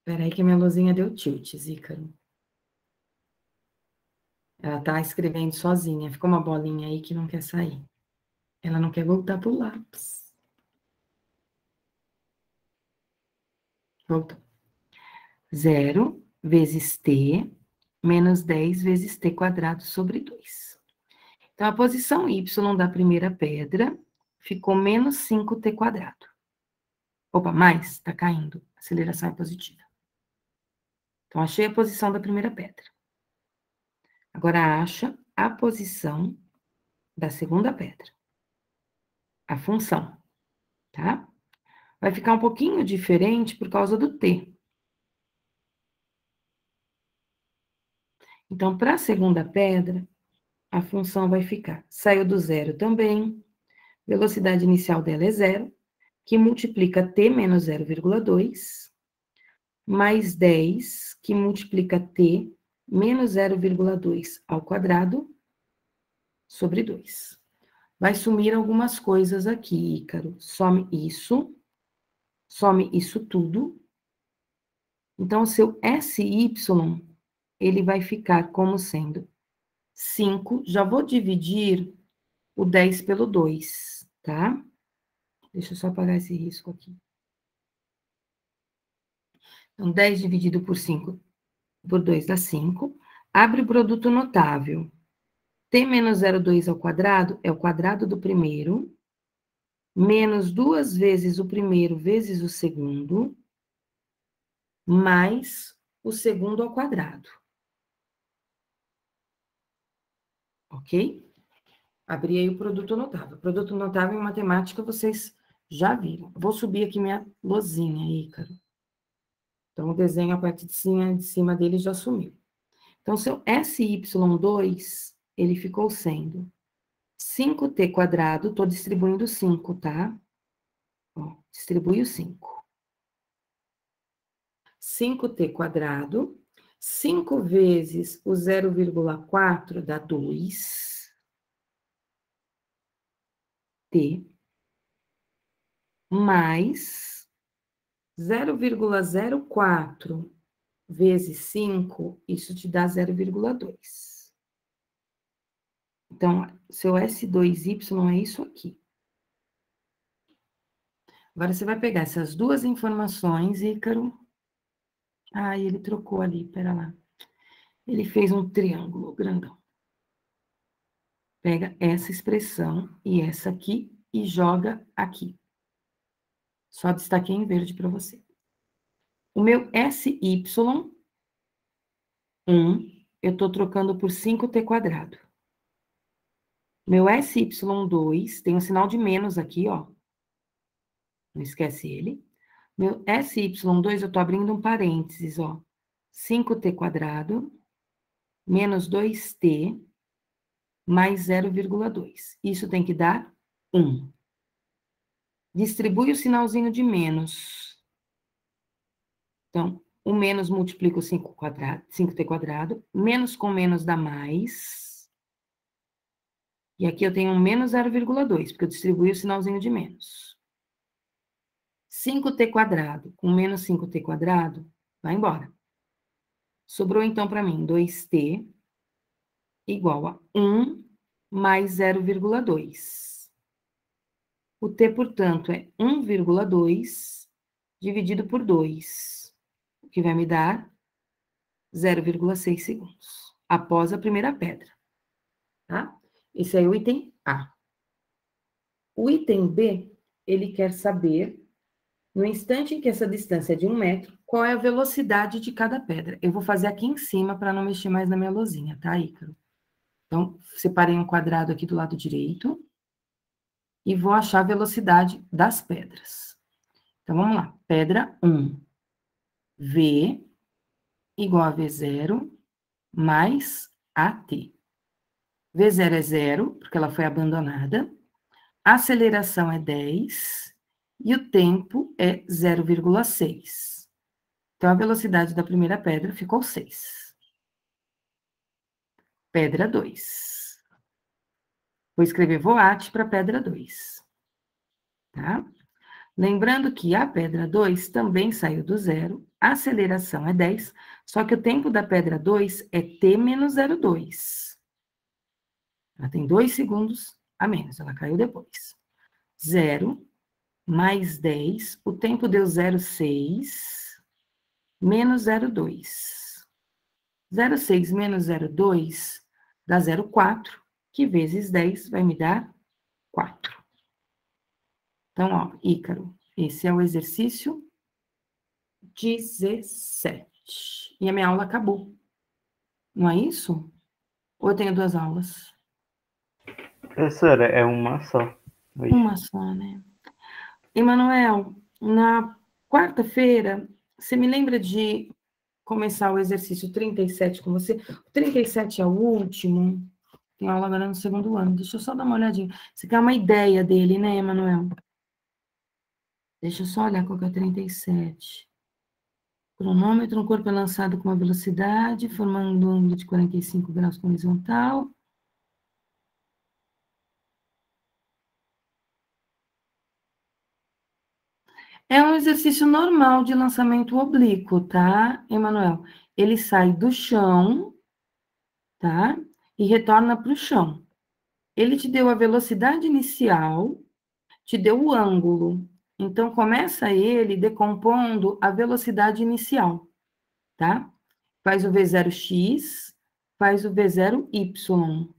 Peraí que a minha luzinha deu tilt, Ícaro. Ela tá escrevendo sozinha. Ficou uma bolinha aí que não quer sair. Ela não quer voltar pro lápis. Voltou. 0 vezes t menos 10 vezes t quadrado sobre 2. Então, a posição y da primeira pedra ficou menos 5t quadrado. Opa, mais, está caindo. A aceleração é positiva. Então, achei a posição da primeira pedra. Agora, acha a posição da segunda pedra. A função, tá? Vai ficar um pouquinho diferente por causa do t. Então, para a segunda pedra, a função vai ficar, saiu do zero também, velocidade inicial dela é zero, que multiplica t menos 0,2, mais 10, que multiplica t menos 0,2 ao quadrado, sobre 2. Vai sumir algumas coisas aqui, Ícaro. Some isso tudo. Então, o seu SY, ele vai ficar como sendo 5. Já vou dividir o 10 pelo 2, tá? Deixa eu só apagar esse risco aqui. Então, 10 dividido por 5 por 2 dá 5. Abre o produto notável. T menos 0,2 ao quadrado é o quadrado do primeiro, menos 2 vezes o primeiro vezes o segundo, mais o segundo ao quadrado. Ok? Abri aí o produto notável. Produto notável em matemática vocês já viram. Vou subir aqui minha lozinha, Ícaro. Então, o desenho, a parte de cima dele já sumiu. Então, seu SY2, ele ficou sendo 5t quadrado, estou distribuindo 5, tá? Ó, distribui o 5. 5t quadrado, 5 vezes o 0,4 dá 2, t, mais 0,04 vezes 5, isso te dá 0,2. Então, seu S2Y é isso aqui. Agora, você vai pegar essas duas informações, Ícaro. Ah, ele trocou ali, pera lá. Ele fez um triângulo grandão. Pega essa expressão e essa aqui e joga aqui. Só destaquei em verde para você. O meu SY1, eu estou trocando por 5t quadrado. Meu SY2, tem um sinal de menos aqui, ó. Não esquece ele. Meu SY2, eu estou abrindo um parênteses, ó. 5t quadrado, menos 2t, mais 0,2. Isso tem que dar 1. Distribui o sinalzinho de menos. Então, o menos multiplica o 5t quadrado, menos com menos dá mais. E aqui eu tenho um menos 0,2, porque eu distribuí o sinalzinho de menos. 5t quadrado com menos 5t quadrado, vai embora. Sobrou, então, para mim, 2t igual a 1 mais 0,2. O t, portanto, é 1,2 dividido por 2, o que vai me dar 0,6 segundos, após a primeira pedra, tá? Esse é o item A. O item B, ele quer saber, no instante em que essa distância é de 1 metro, qual é a velocidade de cada pedra. Eu vou fazer aqui em cima para não mexer mais na minha lousinha, tá, Ícaro? Então, separei um quadrado aqui do lado direito e vou achar a velocidade das pedras. Então, vamos lá. Pedra 1. V igual a V0 mais AT. V0 é 0, porque ela foi abandonada. A aceleração é 10 e o tempo é 0,6. Então, a velocidade da primeira pedra ficou 6. Pedra 2. Vou escrever voate para pedra 2. Tá? Lembrando que a pedra 2 também saiu do zero, a aceleração é 10, só que o tempo da pedra 2 é t menos 0,2. Ela tem 2 segundos a menos, ela caiu depois. 0 mais 10, o tempo deu 0,6 menos 0,2. 0,6 menos 0,2 dá 0,4, que vezes 10 vai me dar 4. Então, ó, Ícaro, esse é o exercício 17. E a minha aula acabou. Não é isso? Ou eu tenho 2 aulas? Professora, é uma só. Hoje. Uma só, né? Emanuel, Na quarta-feira, você me lembra de começar o exercício 37 com você? O 37 é o último. Tem aula agora no segundo ano. Deixa eu só dar uma olhadinha. Você quer uma ideia dele, né, Emanuel? Deixa eu só olhar qual que é o 37. Cronômetro, um corpo é lançado com uma velocidade, formando um ângulo de 45 graus com horizontal. É um exercício normal de lançamento oblíquo, tá, Emanuel? Ele sai do chão, tá? E retorna para o chão. Ele te deu a velocidade inicial, te deu o ângulo. Então, começa ele decompondo a velocidade inicial, tá? Faz o V0x, faz o V0y.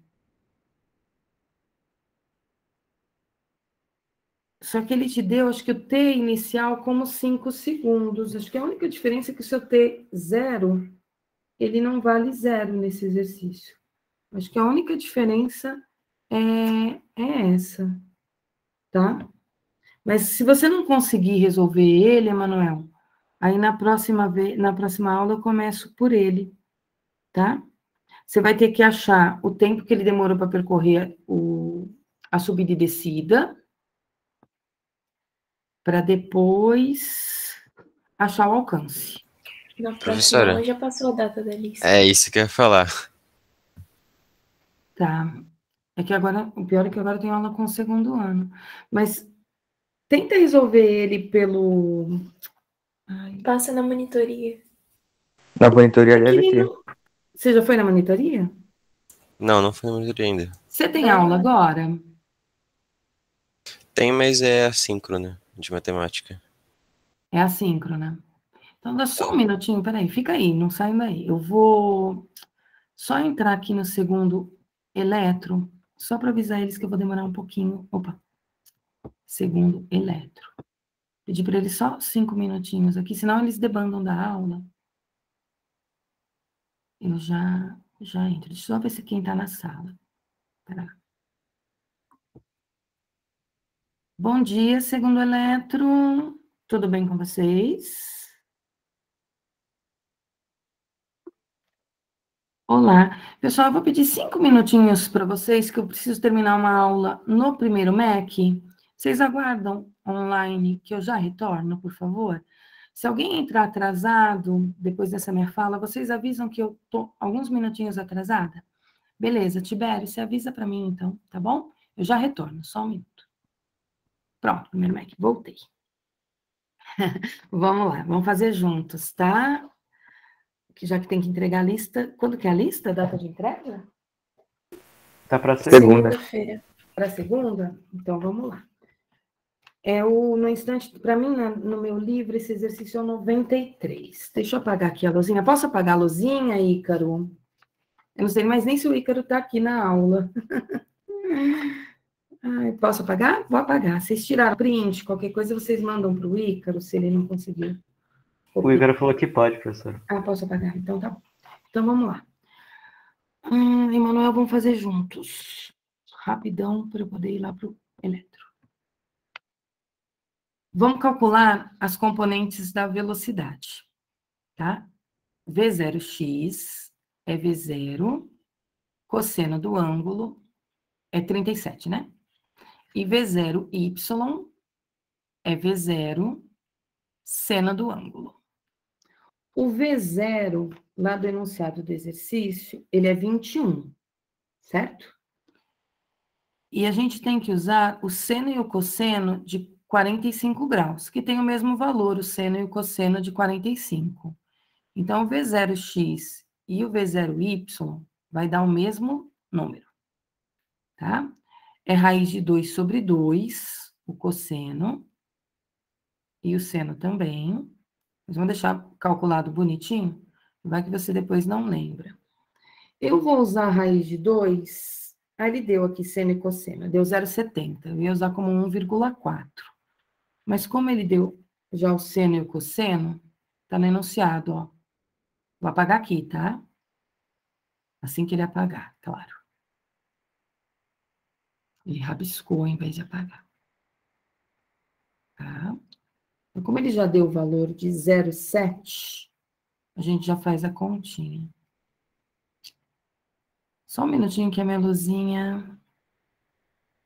Só que ele te deu, acho que o T inicial como 5 segundos. Acho que a única diferença é que o seu T zero, ele não vale zero nesse exercício. Acho que a única diferença é essa, tá? Mas se você não conseguir resolver ele, Emanuel, aí na próxima aula eu começo por ele, tá? Você vai ter que achar o tempo que ele demorou para percorrer a subida e descida, para depois achar o alcance. Na próxima Professora, aula já passou a data da lista. é isso que eu ia falar. Tá. É que agora, o pior é que agora eu tenho aula com o segundo ano. Mas tenta resolver ele pelo. Ai, Passa na monitoria. Na monitoria é que deve ele ter. não... Você já foi na monitoria? Não, não foi na monitoria ainda. Você tem aula agora? Tem, mas é assíncrona de matemática. É assíncrona. Então, dá só um minutinho, peraí, fica aí, não sai daí. Eu vou só entrar aqui no segundo eletro, só para avisar eles que eu vou demorar um pouquinho. Opa, segundo eletro. Pedir para eles só 5 minutinhos aqui, senão eles debandam da aula. Eu já entro. Deixa eu só ver se quem está na sala. Pera. Bom dia, segundo eletro. Tudo bem com vocês? Olá. Pessoal, eu vou pedir 5 minutinhos para vocês, que eu preciso terminar uma aula no primeiro MEC. Vocês aguardam online, que eu já retorno, por favor? Se alguém entrar atrasado, depois dessa minha fala, vocês avisam que eu estou alguns minutinhos atrasada? Beleza, Tibério, você avisa para mim, então, tá bom? Eu já retorno, só um minuto. Pronto, primeiro MEC, voltei. Vamos lá, vamos fazer juntos, tá? Já que tem que entregar a lista. Quando que é a lista? A data de entrega? Tá pra segunda. Segunda-feira. Para segunda? Então, vamos lá. No instante, para mim, no meu livro, esse exercício é o 93. Deixa eu apagar aqui a luzinha. Posso apagar a luzinha, Ícaro? Eu não sei mais nem se o Ícaro está aqui na aula. Ai, posso apagar? Vou apagar. Vocês tiraram print, qualquer coisa vocês mandam para o Ícaro, se ele não conseguir. O Ícaro falou que pode, professor. Ah, posso apagar? Então tá bom. Então vamos lá. Emanuel, vamos fazer juntos. Rapidão, para eu poder ir lá para o eletro. Vamos calcular as componentes da velocidade, tá? V0x é V0, cosseno do ângulo é 37, né? E V0y é V0, seno do ângulo. O V0, lá do enunciado do exercício, ele é 21, certo? E a gente tem que usar o seno e o cosseno de 45 graus, que tem o mesmo valor, o seno e o cosseno de 45. Então, o V0x e o V0y vai dar o mesmo número, tá? É raiz de 2 sobre 2, o cosseno, e o seno também. Mas vamos deixar calculado bonitinho, vai que você depois não lembra. Eu vou usar a raiz de 2, aí ele deu aqui seno e cosseno, deu 0,70, eu ia usar como 1,4. Mas como ele deu já o seno e o cosseno, tá no enunciado, ó. Vou apagar aqui, tá? Assim que ele apagar, claro. Ele rabiscou em vez de apagar. Tá? Como ele já deu o valor de 0,7, a gente já faz a continha. Só um minutinho que a minha luzinha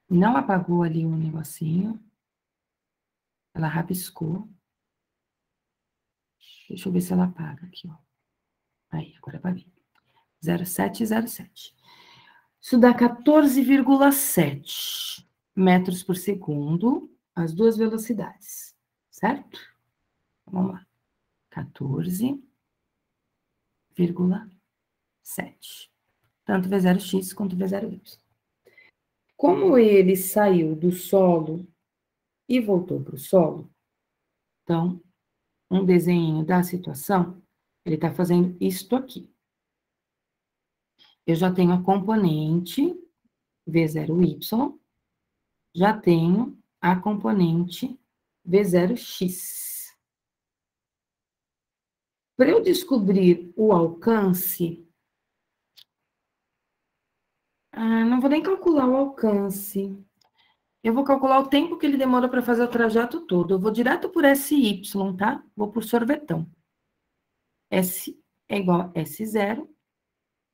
não apagou ali um negocinho. Ela rabiscou. Deixa eu ver se ela apaga aqui, ó. Aí, agora apaguei. 0,707. Isso dá 14,7 metros por segundo, as duas velocidades, certo? Vamos lá. 14,7. Tanto V0x quanto V0y. Como ele saiu do solo e voltou para o solo, então, um desenho da situação, ele está fazendo isto aqui. Eu já tenho a componente V0y, já tenho a componente V0x. Para eu descobrir o alcance, não vou nem calcular o alcance. Eu vou calcular o tempo que ele demora para fazer o trajeto todo. Eu vou direto por SY, tá? Vou por sorvetão. S é igual a S0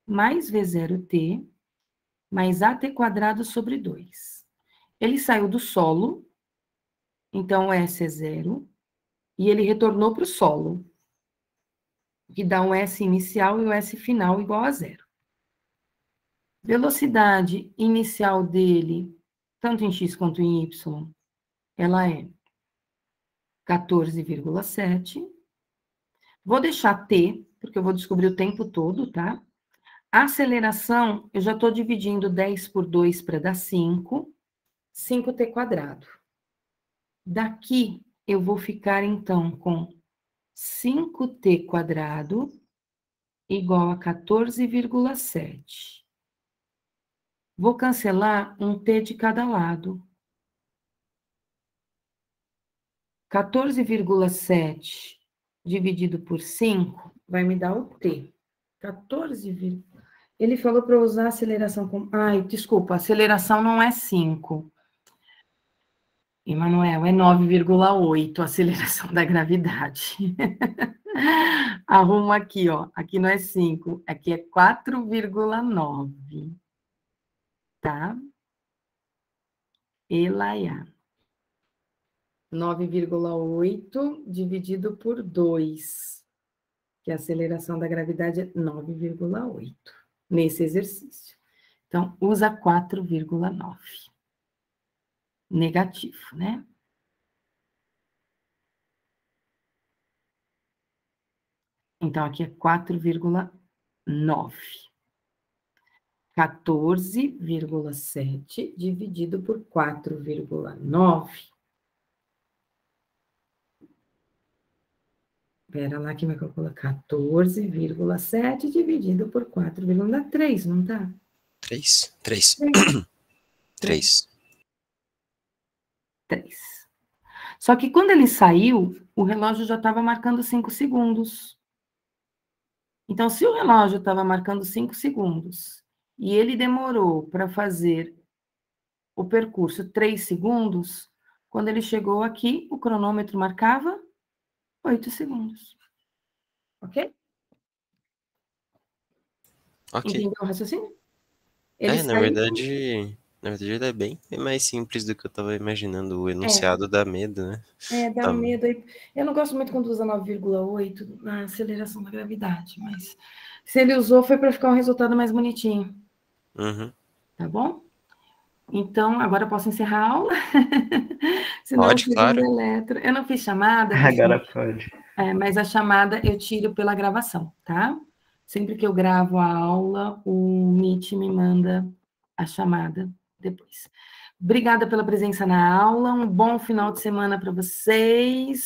mais V0t mais AT quadrado sobre 2. Ele saiu do solo, então o S é 0, e ele retornou para o solo, que dá um S inicial e o S final igual a 0. Velocidade inicial dele, tanto em x quanto em y, ela é 14,7. Vou deixar t, porque eu vou descobrir o tempo todo, tá? A aceleração, eu já estou dividindo 10 por 2 para dar 5, 5t quadrado. Daqui, eu vou ficar, então, com 5t quadrado igual a 14,7. Vou cancelar um t de cada lado. 14,7 dividido por 5 vai me dar o t. 14, ele falou para eu usar a aceleração com... Ai, desculpa, a aceleração não é 5. Emanuel, é 9,8 a aceleração da gravidade. Arruma aqui, ó. Aqui não é 5, aqui é 4,9. Tá? Elaiá. 9,8 dividido por 2, que a aceleração da gravidade é 9,8, nesse exercício. Então, usa 4,9. Negativo, né? Então, aqui é 4,9. 14,7 dividido por 4,9. Espera lá que vai calcular 14,7 dividido por 4, dá 3, não dá? 3. 3. Só que quando ele saiu, o relógio já estava marcando 5 segundos. Então, se o relógio estava marcando 5 segundos e ele demorou para fazer o percurso 3 segundos, quando ele chegou aqui, o cronômetro marcava 8 segundos. Ok? Ok. Entendeu o raciocínio? Na verdade, ele é bem mais simples do que eu tava imaginando. O enunciado dá medo, né? Dá medo. Eu não gosto muito quando usa 9,8 na aceleração da gravidade, mas se ele usou foi para ficar um resultado mais bonitinho. Uhum. Tá bom? Então, agora eu posso encerrar a aula? Senão Pode, claro. Eletro. Eu não fiz chamada. Agora pode. Mas a chamada eu tiro pela gravação, tá? Sempre que eu gravo a aula, o Meet me manda a chamada depois. Obrigada pela presença na aula, um bom final de semana para vocês.